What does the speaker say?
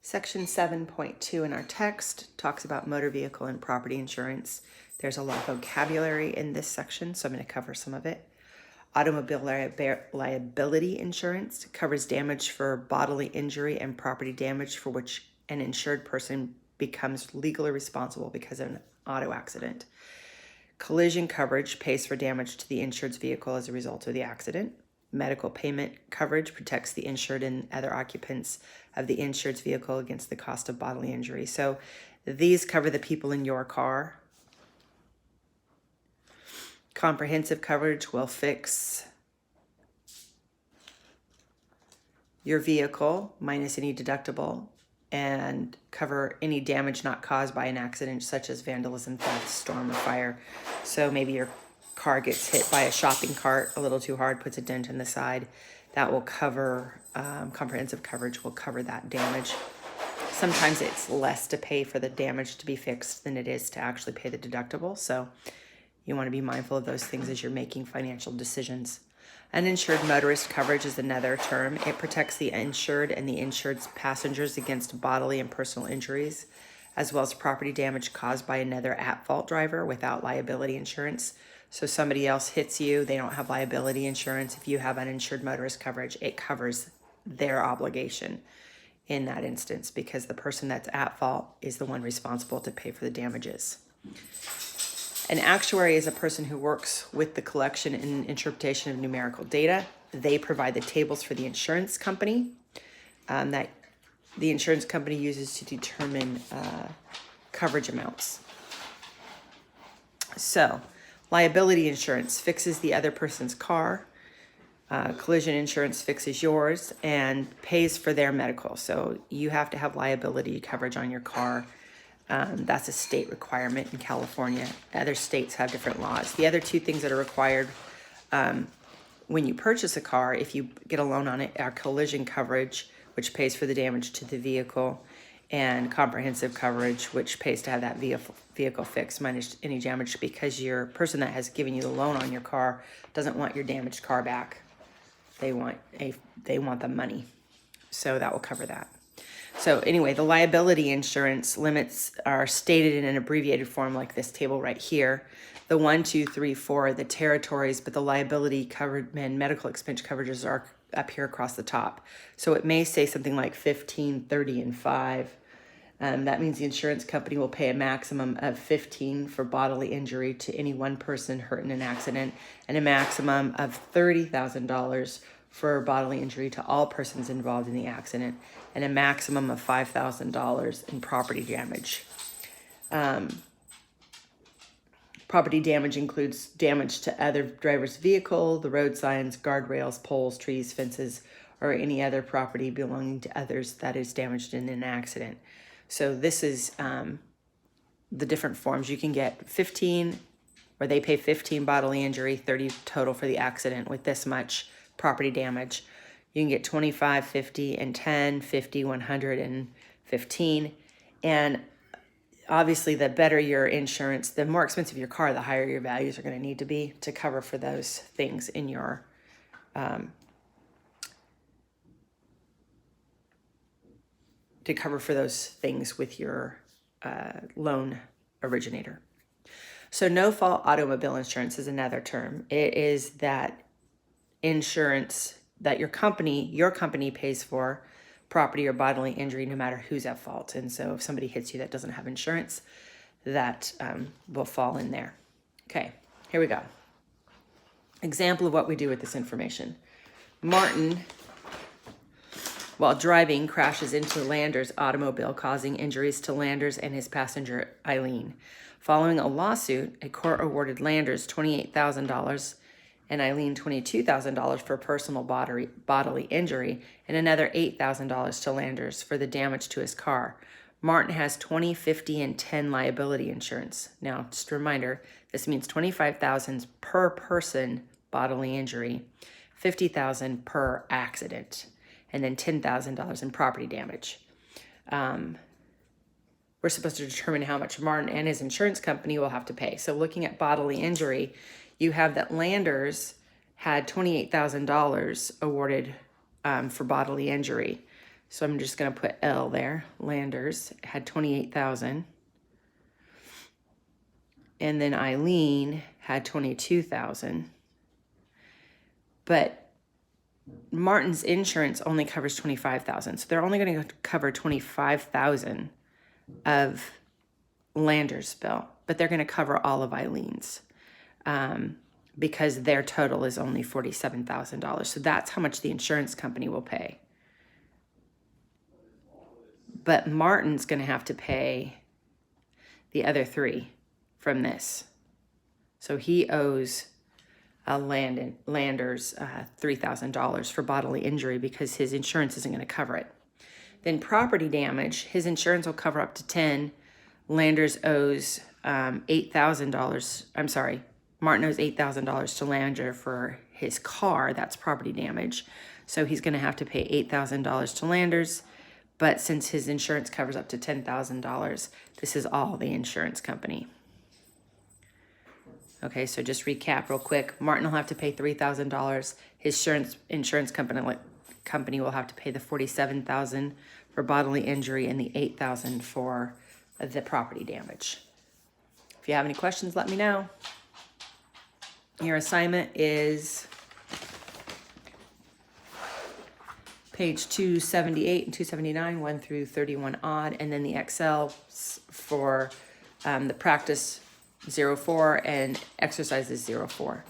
Section 7.2 in our text talks about motor vehicle and property insurance. There's a lot of vocabulary in this section, so I'm going to cover some of it. Automobile liability insurance covers damage for bodily injury and property damage for which an insured person becomes legally responsible because of an auto accident. Collision coverage pays for damage to the insured's vehicle as a result of the accident. Medical payment coverage protects the insured and other occupants of the insured's vehicle against the cost of bodily injury. So these cover the people in your car. Comprehensive coverage will fix your vehicle minus any deductible and cover any damage not caused by an accident such as vandalism, theft, storm, or fire. So maybe your car gets hit by a shopping cart a little too hard, puts a dent in the side. That will cover, comprehensive coverage will cover that damage. Sometimes it's less to pay for the damage to be fixed than it is to actually pay the deductible. So you want to be mindful of those things as you're making financial decisions. Uninsured motorist coverage is another term. It protects the insured and the insured's passengers against bodily and personal injuries, as well as property damage caused by another at-fault driver without liability insurance. So somebody else hits you, they don't have liability insurance. If you have uninsured motorist coverage, it covers their obligation in that instance because the person that's at fault is the one responsible to pay for the damages. An actuary is a person who works with the collection and interpretation of numerical data. They provide the tables for the insurance company that the insurance company uses to determine coverage amounts. So, liability insurance fixes the other person's car. Collision insurance fixes yours and pays for their medical. So you have to have liability coverage on your car. That's a state requirement in California. Other states have different laws. The other two things that are required when you purchase a car, if you get a loan on it, are collision coverage, which pays for the damage to the vehicle, and comprehensive coverage, which pays to have that vehicle fixed minus any damage, because your person that has given you the loan on your car doesn't want your damaged car back. They want the money. So that will cover that. So anyway, the liability insurance limits are stated in an abbreviated form like this table right here. The 1, 2, 3, 4 are the territories, but the liability covered and medical expense coverages are up here across the top. So it may say something like 15, 30, and 5. That means the insurance company will pay a maximum of 15 for bodily injury to any one person hurt in an accident, and a maximum of $30,000 for bodily injury to all persons involved in the accident, and a maximum of $5,000 in property damage. Property damage includes damage to other driver's vehicle, the road signs, guardrails, poles, trees, fences, or any other property belonging to others that is damaged in an accident. So this is the different forms. You can get 15, where they pay 15 bodily injury, 30 total for the accident with this much property damage. You can get 25, 50, and 10, 50, 100, and 15. And obviously, the better your insurance, the more expensive your car, the higher your values are going to need to be to cover for those things in your with your loan originator. So no-fault automobile insurance is another term. It is that insurance that your company pays for property or bodily injury no matter who's at fault. And so if somebody hits you that doesn't have insurance, that will fall in there. Okay, here we go. Example of what we do with this information. Martin, while driving, crashes into Lander's automobile, causing injuries to Landers and his passenger, Eileen. Following a lawsuit, a court awarded Landers $28,000 and Eileen $22,000 for personal bodily injury, and another $8,000 to Landers for the damage to his car. Martin has 20, 50, and 10 liability insurance. Now, just a reminder, this means $25,000 per person bodily injury, $50,000 per accident, and then $10,000 in property damage. We're supposed to determine how much Martin and his insurance company will have to pay. So looking at bodily injury, you have that Landers had $28,000 awarded for bodily injury. So I'm just going to put L there. Landers had 28,000. And then Eileen had 22,000. But Martin's insurance only covers 25,000. So they're only going to cover 25,000 of Landers' bill, but they're going to cover all of Eileen's because their total is only $47,000. So that's how much the insurance company will pay. But Martin's going to have to pay the other three from this. So he owes Landers $3,000 for bodily injury because his insurance isn't going to cover it. Then property damage, his insurance will cover up to 10. Landers owes $8,000. I'm sorry, Martin owes $8,000 to Lander for his car. That's property damage. So he's going to have to pay $8,000 to Landers. But since his insurance covers up to $10,000, this is all the insurance company. Okay, so just recap real quick. Martin will have to pay $3,000. His insurance company will have to pay the $47,000 for bodily injury and the $8,000 for the property damage. If you have any questions, let me know. Your assignment is page 278 and 279, 1 through 31 odd, and then the Excel for the practice 04 and exercises 04.